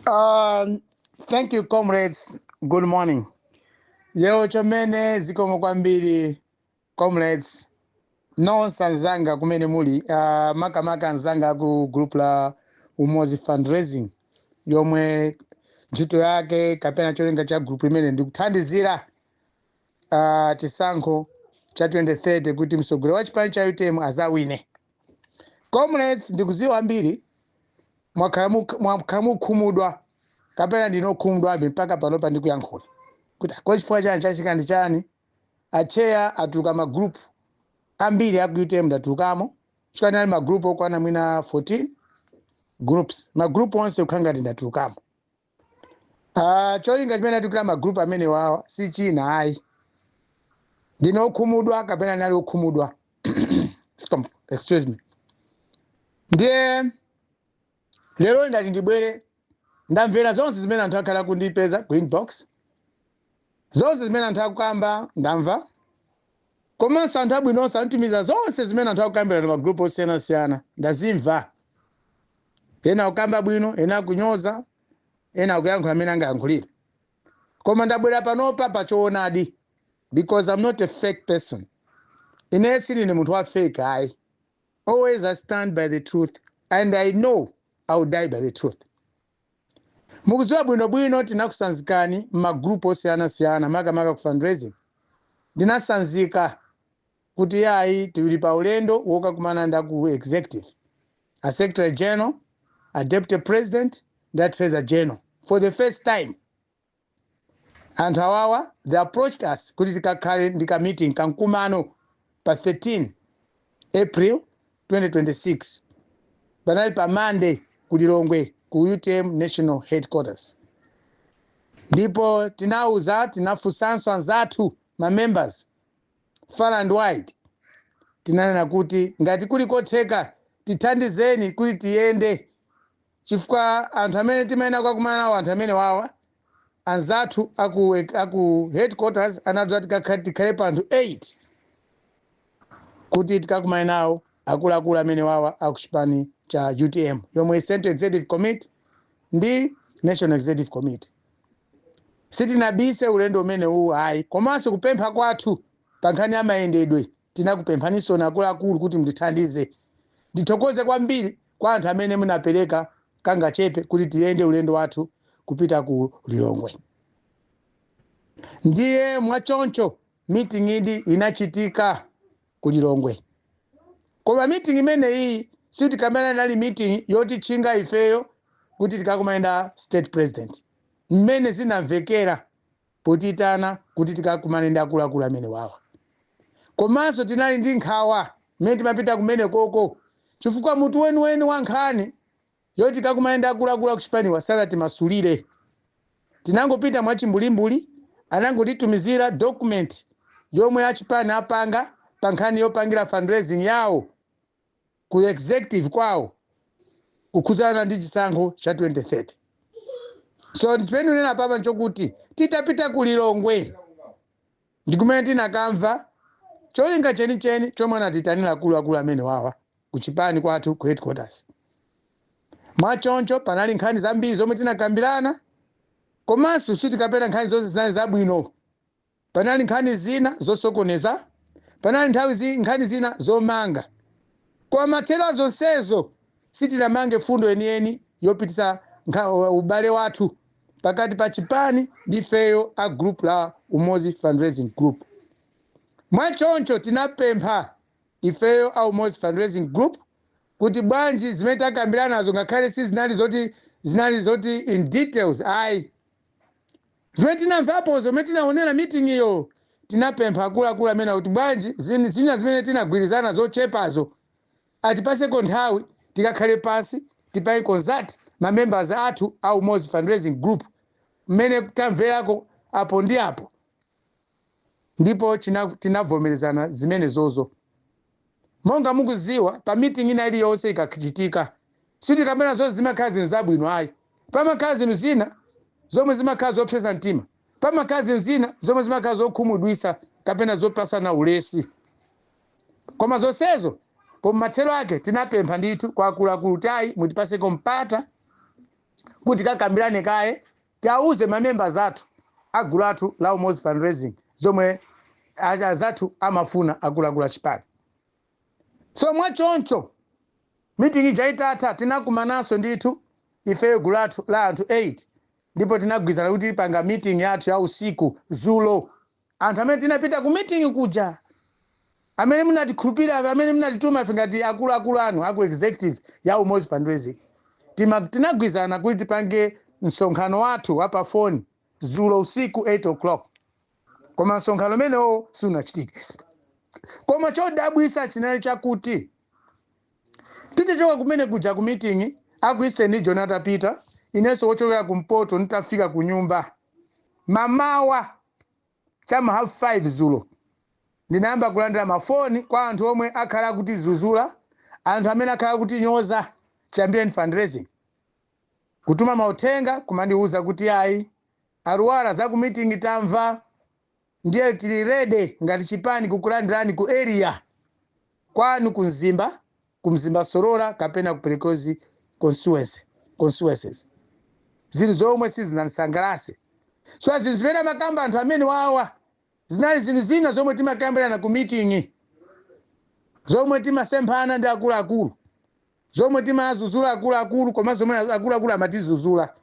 Thank you, comrades. Good morning. Yeo chomene zikomo kwambiri, comrades. Nonse anzanga kumene muli. Makamaka anzanga ku group la Umozi Fundraising. Yomwe ntchito yake kapena cholinga cha group imene ndikuthandizira chisankho cha 2030 kuti msogolero wa chipani cha UTM azawine. Comrades, ndikuziwa ambiri mwakhala mukhumudwa kapena ndinokhumudwa mpaka panopa ndikuyankhula kuti kwa chifukwa chani chachikandi chani acheya atuluka magroup ambiri aku UTM ndatulukamo chikani ali magroup okwana mwina 14 groups magroup onse ukhangati ndatulukamo. Cholinga chimene atukira magroup amene wawa si china ayi ndinokhumudwa kapena nali okhumudwa excuse me. Ndiye lero ndati ndibwere ndamvera zonse zimene anthu akhala kundipeza ku inbox, zonse zimene anthu akukamba ndamva, komanso anthu abwinonso antumiza zonse zimene anthu akukambira na magroup osiyanasiyana ndazimva. Ena akukamba bwino, ena akunyoza, ena akuyankhula amene angayankhulire, koma ndabwera panopa pachoonadi because I'm not a fake person. Ine sindine munthu wa fake ayi. Always I stand by the truth and I know I will die by the truth. Mukuziwa bwino tinakusanzikani magroup osiyanasiyana makamaka ku fundraising. Ndinasanzika kuti yayi tili pa ulendo wokakumana nda ku executive, a secretary general, a deputy president, that says a general for the first time. And however, they approached us kuti tikakhale ndika meeting kankumano pa 13 April 2026. Banali pa Monday ku Lilongwe ku UTM National Headquarters. Ndipo tinafusanso anzathu ma members far and wide. Tinanena kuti ngati kuli kotheka tithandizeni kuti tiyende chifukwa anthu amene timayena kwakumana nawo anthu amene wawa anzathu aku headquarters anadza tikhale pa anthu 8 kuti tikakumana nawo akuluakulu amene wawa akuchipani cha UTM yomwe Central Executive Committee ndi National Executive Committee. Sitinabise ulendo umene uwu ayi, komanso kupempha kwathu pa nkhani ya mayendedwe tinakupemphaninso na akuluakulu kuti mutithandize. Ndithokoze kwambiri kwa anthu amene munapereka kangachepe kuti tiyende ulendo wathu kupita ku Lilongwe. Ndiye mwachoncho meeting idi inachitika ku Lilongwe. Koma meeting imene iyi siti kamera nali meeting yoti chinga ifeyo kuti tikakumana state president. Mmene zinamvekera potitana kuti tikakumana ndi akuluakulu amene wawa. Komanso tinali ndi nkhawa mmene timapita kumene koko chifukwa mutu weniweni wa nkhani yoti tikakumana ndi akuluakulu akuchipaniwa sakati masulire. Tinangopita mwachimbulimbuli anangotitumizira document yomwe achipani apanga pa nkhani yopangira fundraising yawo ku executive kwawo kukhuzana ndi chisankho cha 2030. So ndipeni unena papa nchokuti titapita ku Lilongwe ndikumene tinakamva cholinga chenicheni chomwe anatitanira akuluakulu amene wawa kuchipani kwathu ku headquarters. Mwachoncho panali nkhani zambiri zomwe tinakambirana, komanso sitikapena nkhani zonse zinali zabwino. Panali nkhani zina zosokoneza, panali nkhani zina zomanga. Kwa matero zonsezo sitinamange fundo enieni yopitisa ubale wathu pakati pa chipani ndi feyo a group la Umozi Fundraising Group. Mwachoncho tinapempha ifeyo a Umozi Fundraising Group kuti bwanji zimene takambirana nazo ngakhale si zinali zoti in details ayi. Zimene tinamvapo zimene tinaonera meeting iyo tinapempha akuluakulu amene kuti bwanji zimene tinagwirizana zochepazo atipaseko nthawi tikakhale pansi tipai consult ma members athu a Umozi Fundraising Group mmene tamverako apo ndi apo ndipo tinavomerezana zimene zozo. Monga mukuziwa pa meeting ina iliyonse ikachitika siti kamera zonse zimakhala zinthu zabwino ayi. Pamakhala zinthu zina zomwe zimakhala zopsesa mtima, pamakhala zinthu zina zomwe zimakhala zokhumudwisa kapena zopasana ulesi. Koma zonsezo po mathero ake tinapempha ndithu kwa akuluakulu tayi mutipaseko mpata kuti kakambirane kaye tiauze members athu agulu athu la Umozi Fundraising zomwe azathu amafuna akuluakulu achipani. So mwachoncho meeting ijaitatha tinakumananso ndithu ife gulu lathu la anthu 8 ndipo tinagwizana kuti panga meeting yathu ya usiku zulo. Anthu amene tinapita ku meeting kuja amene munatikhulupirira amene munatituma ife ngati akuluakulu anu aku executive ya Umozi Fundraising tinagwizana kuti tipange msonkhano wathu wa pa phone zulo usiku 8 o'clock. Koma msonkhano umenewo sunachitika. Koma chodabwisa chinali chakuti titachoka kumene kuja ku meeting aku Eastern Jonathan Peter inenso wochokera kumpoto nitafika ku nyumba mamawa chama 5:30 zulo ndinayamba kulandira mafoni kwa anthu omwe akhala kuti zuzula, anthu amene akhala kuti nyoza Champion Fundraising, kutuma mauthenga kumandiuza kuti ayi aruwara za ku meeting tamva ndiye tili ready ngati chipani kukulandirani ku area kwanu kumzimba Sorora kapena kuperekozi constituencies. Zinthu zomwe sizinanisangalase. So zinthu zimene makamba anthu amene wawa zinali zinthu zina zomwe timakambirana ku meeting, zomwe timasemphana ndi akuluakulu, zomwe timazuzula akuluakulu koma zomwe akuluakulu amatizuzula.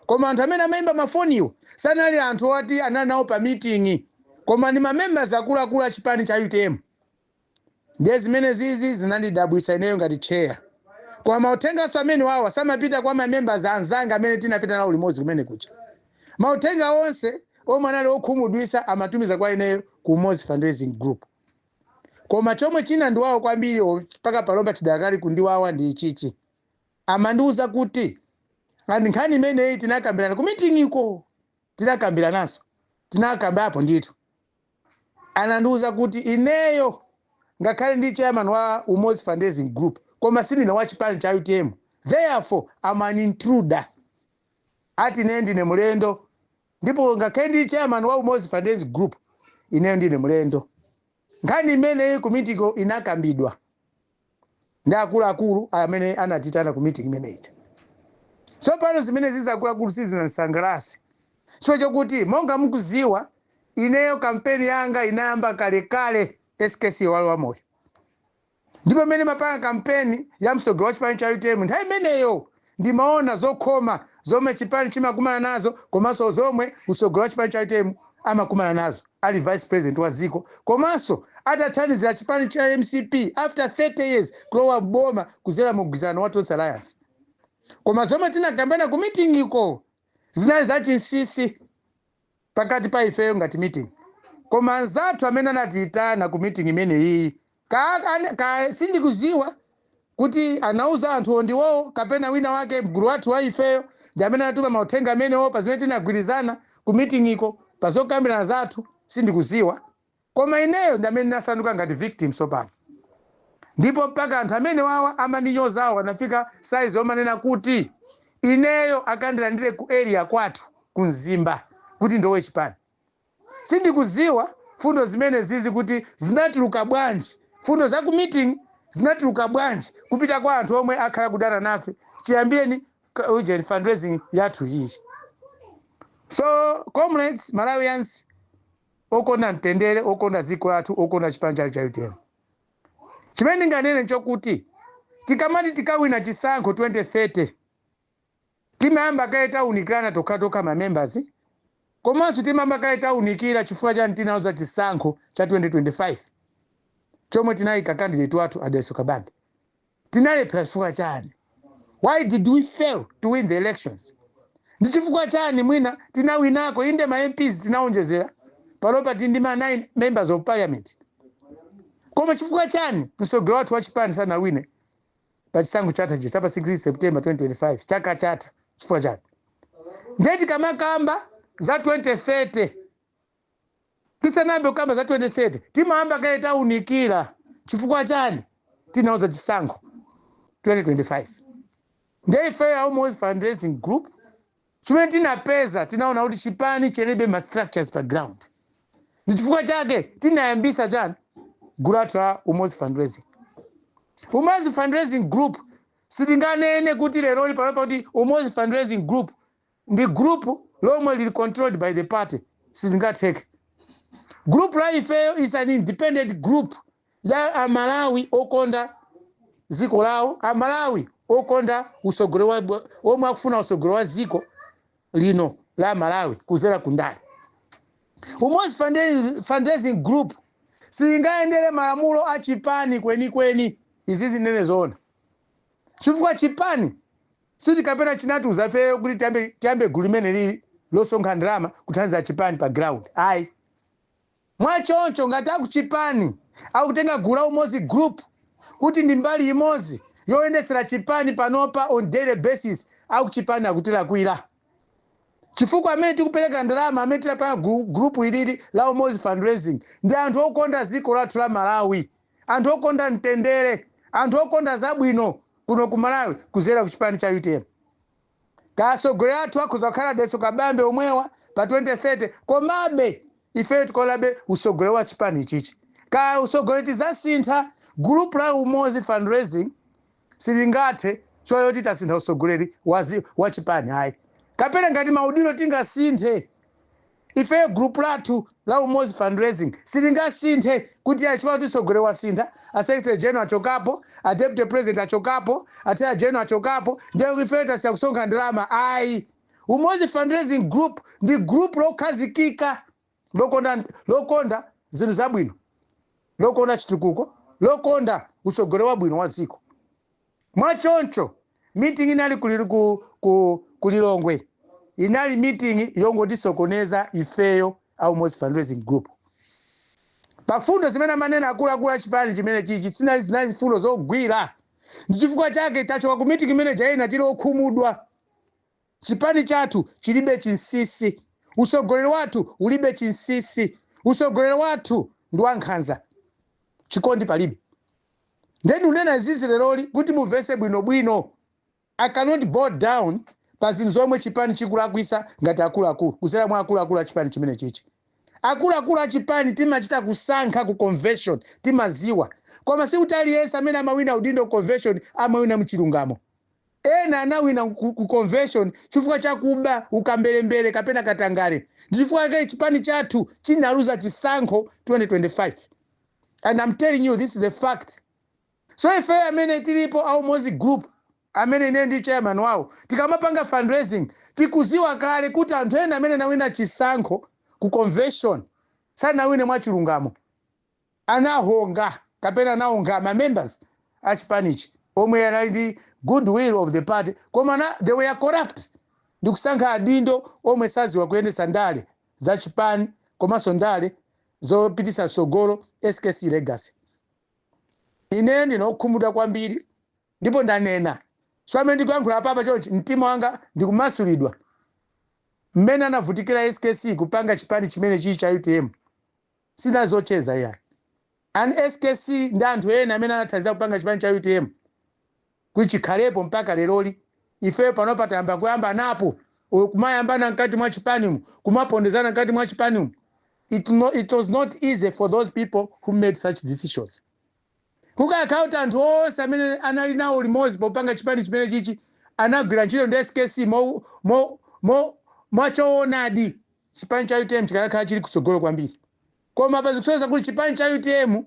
Koma anthu amene amayimba mafoniwo sanali anthu oti anali nawo pa meeting, koma ndi mamembers akuluakulu a chipani cha UTM. Ndiye zimene zizi zinandidabwisa ineyo ngati chair. Kwa mauthenga amene wawa samapita kwa mamembers anzanga amene tinapita nawo limodzi kumene kucha. Mauthenga onse omwe anali okhumudwisa amatumiza kwa ineyo ku Umozi Fundraising Group. Koma chomwe china ndiwawo kwambiri paka palomba chidakali kundiwawa ndi ichichi. Amandiuza kuti nkhani imeneyi tinakambirana ku meeting iko. Tinakambirananso. Tinakambapo ndithu. Anandiuza kuti ineyo ngakhale ndi chairman wa Umozi Fundraising Group koma sindine wa chipani cha UTM. Therefore I'm an intruder. Ati ndine mulendo. Ndipo ngakhale ndi chairman wa Umozi Fundraising Group ineyo ndine mulendo. Nkhani imeneyi ku meeting iko inakambidwa ndi akuluakulu amene anatitana ku meeting imeneyi. So pano zimene zizakuluakulu sizinanisangalase. So chokuti monga mukuziwa ineyo kampeni yanga inayamba kale SKC walo wa moyo. Ndipo mene mapanga kampeni ya msogolo wa chipani cha UTM nthawi imeneyo ndimaona zokhoma zomwe chipani chimakumana nazo komanso zomwe msogolo wa chipani cha UTM amakumana nazo. Ali vice president wa ziko komanso atathanizira chipani cha MCP after 30 years kulowa mboma kuzera mugwizano wa Tonse Alliance. Koma zomwe tinakambana ku meeting iko zinali zachinsisi pakati pa ifeyo ngati meeting. Koma anzathu amene anatitana ku meeting imene iyi sindikuziwa kuti anauza anthu ondiwo kapena wina wake mgulu wathu wa ifeyo ndi amene anatuma mauthenga amenewo pa zimene tinagwirizana ku meeting iko pa zokambirana zathu sindikuziwa. Koma ineyo ndi amene nasanduka ngati victim sopano. Ndipo mpaka anthu amene wawa amandinyozawo anafika size omanena kuti ineyo akandilandire ku area kwathu kumzimba kuti ndowe chipani. Sindikuziwa fundo zimene zizi kuti zinatuluka bwanji. Fundo za ku meeting zinatuluka bwanji kupita kwa anthu omwe akhala kudana nafe. Chiyambireni uje fundraising yathu iyi. So comrades Malawians okonda mtendere, okonda ziko lathu, okonda chipani cha UTM. Chimene nganene nchokuti tikamati tikawina chisankho 2030 timayamba kaita unikirana toka mamembers. Komanso timayamba kaita unikira chifukwa cha tinauza chisankho cha 2025 chomwe tinayika candidate wathu Adeso Kabanda. Tinalephera chifukwa chani? Why did we fail to win the elections? Ndi chifukwa chani mwina tinawinako inde ma MPs tinaonjezera palopa tindi ma 9 members of parliament. Koma chifukwa chani msogolo wathu wa chipani sana wine pa chisankho chata chapa 6 September 2025 chaka chata chifukwa chani? Ndeti kama kamba za 2030 tisanambe kamba za 2030 timayamba kaita unikira chifukwa chani tinauza chisankho 2025. Ndiye ife ya Umozi Fundraising Group chimene tinapeza tinaona kuti chipani chenebe ma structures pa ground. Ndi chifukwa chake tinayambisa chani gulu lathu la Umozi Fundraising. Umozi Fundraising Group sitinganene kuti lero panopa kuti Umozi Fundraising Group ndi group lomwe lili controlled by the party, sizingatheke. Group la ifeyo is an independent group ya Amalawi okonda ziko lao, Amalawi okonda usogolo omwe akufuna usogolo wa ziko lino la Malawi kuzera kundale. Umozi Fundraising Group singaendele malamulo a chipani kweni izizi nene zona. Chifukwa chipani siti kapena chinatu uzafeyo kuti tiambe gulu limene lili losonkha ndalama kuthandiza chipani pa ground. Ayi. Mwachoncho ngati akuchipani akutenga gulu la Umozi Group kuti ndi mbali imodzi yoyendetsera chipani panopa on daily basis, akuchipani akutilakwira. Chifukwa amene tikupereka ndalama amene tilapanga group ilili la Umozi Fundraising ndi anthu okonda ziko lathu la Malawi, anthu okonda mtendere, anthu okonda zabwino kuno ku Malawi kuzera ku chipani cha UTM. Kasogoleri athu akhoza kukhala Deso Kabambe omwewa pa 2030, komabe ife tikolabe usogoleri wa chipani ichichi. Ka usogoleri tizasintha, group la Umozi Fundraising silingathe choyoti tasintha usogoleri wa chipani. Ayi. Kapena ngati maudilo tingasinthe, ife group lathu la Umozi Fundraising silingasinthe kuti achikwa kuti usogoleri wasintha, a Secretary General achokapo, a Deputy President achokapo, a Secretary General achokapo, ndiye ife tasiya kusonkha ndalama. Ayi. Umozi Fundraising Group ndi group lokhazikika lokonda zinthu zabwino, lokonda chitukuko, lokonda usogoleri wabwino wa ziko. Mwachoncho meeting inali kulilongwe, inali meeting yongotisokoneza ifeyo a Umozi Fundraising Group. Pafundo zimene manena akuluakulu chipani chimene chichi zinali fundo zogwira. Ndi chifukwa chake tachoka ku meeting imene jaina tili okhumudwa. Chipani chathu chilibe chinsisi, usogoleri wathu ulibe chinsisi, usogoleri wathu ndi wankhanza, chikondi palibe. Ndeni unena zizi leloli kuti muvese bwinobwino. I cannot bow down pa zinthu zomwe chipani chikulakwisa ngati akuluakulu kuzera mwa akuluakulu a chipani chimene chichi. Akuluakulu a chipani timachita kusankha ku convention, timaziwa. Koma si kuti aliyense amene amawina udindo convention amawina mchilungamo. Ena anawina ku convention chifukwa chakuba ukambelembele kapena katangale. Chifukwa chake chipani chathu chinaluza chisankho 2025. And I'm telling you, this is a fact. So ife amene tilipo a Umozi Group, amene ine ndi chairman wawo, tikamapanga fundraising tikuziwa kale kuti anthu ena amene nawina chisankho ku convention sanawine mwa chilungamo, anahonga kapena anahonga ma members a chipanichi omwe anali ndi goodwill of the party, koma they were corrupt. Ndikusankha adindo omwe saziwa kuyendesa ndale za chipani komanso ndale zopitisa sogolo SKC legacy. Ine ndinokhumudwa kwambiri ndipo ndanena so amene ndikuyankhula papa chonchi mtima wanga ndikumasulidwa mmene anavutikira SKC kupanga chipani chimene chichi cha UTM sina zocheza yayi. Ani SKC ndi anthu ena amene anathandiza kupanga chipani cha UTM kuchikhalepo mpaka leloli. Ife panopa tayamba kuyamba napo kumayambana mkati mwa chipani kumapondezana mkati mwa chipani. It was not easy for those people who made such decisions. Kukakauta anthu onse amene anali nawo limodzi popanga chipani chimene chichi anagwira ntchito ndi SKC mwachoonadi chipani cha UTM chikakhala chili kusogolo kwambiri. Koma pazikusoza kuti chipani cha UTM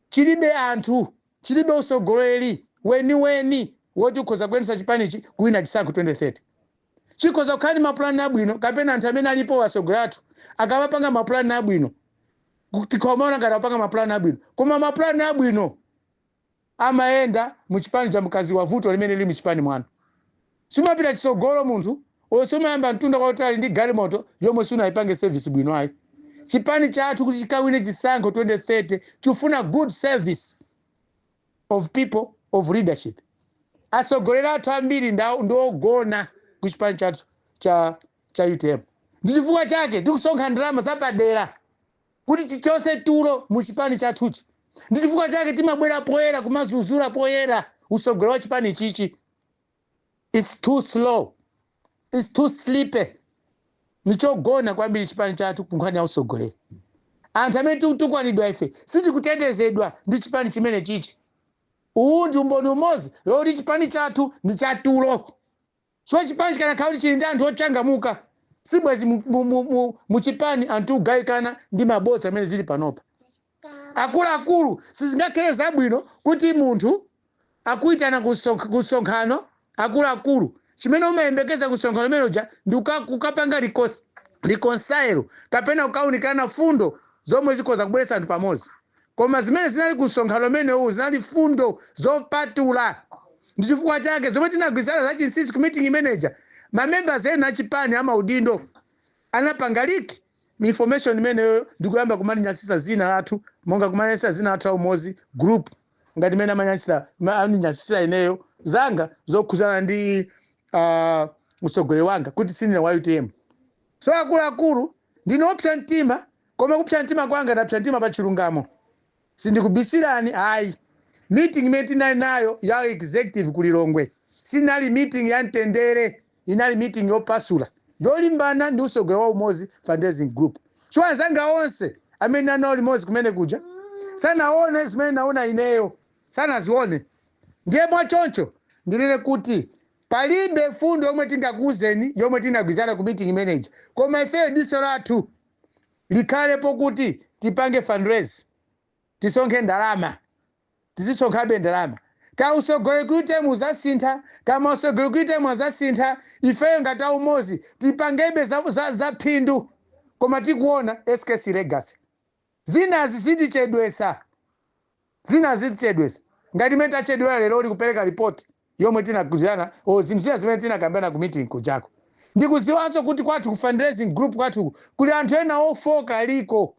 chilibe anthu, chilibe usogoleri weni woti ukhoza kuyendesa chipani ichi kuwina chisankho 2030. Chikhoza kukhala ndi mapulani abwino kapena anthu amene alipo wasogoleri athu akamapanga mapulani abwino tikomaona ngati apanga mapulani abwino, koma mapulani abwino amaenda mu chipani cha mkazi wa vuto limene lili mu chipani mwanu. Sumapita chisogolo munthu osumayamba mtunda kwautali ndi galimoto yomwe sunayipange service bwino ayi. Chipani chathu kuti chikawine chisankho 2030 chifuna good service of people of leadership. Asogoleri athu ambiri ndiogona ku chipani chathu cha UTM. Ndi chifukwa chake tikusonkha ndalama zapadera kuti tichose tulo mu chipani chathuchi. Ndi chifukwa chake timabwera poyera kumazuzula poyera usogoleri wa chipani chichi. It's too slow. It's too sleepy. Nichogona kwambiri chipani chathu kunkhani ya usogoleri. Anthu amene tukwanidwa ife sitikutetezedwa ndi chipani chimene chichi. undi umboni umozi yoti chipani chathu ndi chatulo so chipani kana khauti chili ndi anthu ochangamuka sibwezi muchipani anthu ugayikana ndi mabodza amene zili panopa akuluakulu sizingakhale zabwino kuti munthu akuitana kusonkhano akuluakulu chimene umayembekeza kusonkhano limene uja ndi ukapanga reconcile kapena ukaunikana fundo zomwe zikhoza kubweretsa anthu pamodzi koma zimene zinali kusonkhano limene zinali fundo zopatula ndi chifukwa chake zomwe tinagwirizana za chinsinsi ku meeting manager mamembers ena achipani amaudindo anapanga liki information imeneyo ndikuyamba kumanyasisa zina lathu monga kumanyasisa zina lathu aumozi group ngati mene amanyasisa ineyo zanga zokhuzana ndi mtsogoleri wanga kuti sinina wa UTM so akuluakulu ndinopsa mtima koma kupsa mtima kwanga ndapsa mtima pa chilungamo sindikubisirani ayi meeting imene tinali nayo ya executive kulilongwe sinali meeting ya mtendere inali meeting yopasula yolimbana ndi mtsogoleri wa Umozi Fundraising Group so anzanga onse amene anali Umozi kumene kuja sanaone zimene naona ineyo sanazione ndiye mwachoncho ndilile kuti palibe fundo yomwe tingakuuzeni yomwe tinagwirizana ku meeting manager koma ifeyo diso lathu likhalepo kuti tipange fundraise tisonkhe ndalama tizisonkhabe ndalama ka usogole kuite muzasintha kama usogole kuite muzasintha ifeyo ngati Umozi tipangebe za phindu koma tikuona SKC legacy zina zizichedwesa ngati mene tachedwera lero likupereka report yomwe tinagwirizana zimzina zimene tinakambana ku meeting kujako ndikuziwanso kuti kwathu ku fundraising group kwathu kuli anthu ena ofoka aliko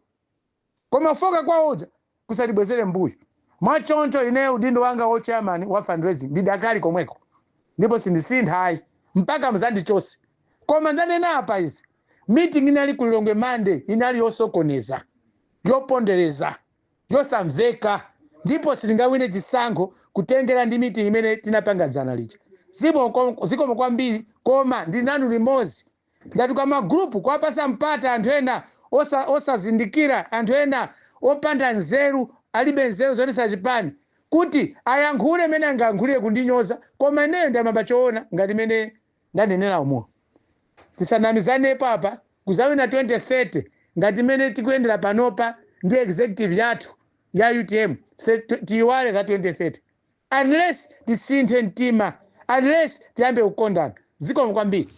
koma foka kwawoja kusatibwezere mbuyo mwachoncho ine udindo wanga wo chairman wa fundraising ndidakali komweko ndipo sindisintha hayi mpaka mzandichose koma ndanena apa izi meeting inali kulilongwe Monday inali yosokoneza yopondereza yosamveka ndipo silingawine chisankho kutengera ndi meeting imene tinapangadzana lija zikomo kwambiri koma ndinanu limodzi ngati kama group kwapasa mpata anthu ena osazindikira anthu ena opanda nzeru alibe nzeru zonesa chipani kuti ayankhule mene angayankhulire kundinyoza koma ineyo ndiyamba choona ngati mene ndanenera umo tisanamizane papa kuzawina 2030 ngati mene tikuyendera panopa ndi executive yathu ya UTM tiwale za 2030 unless tisinthe mtima unless tiyambe kukondana zikomo kwambiri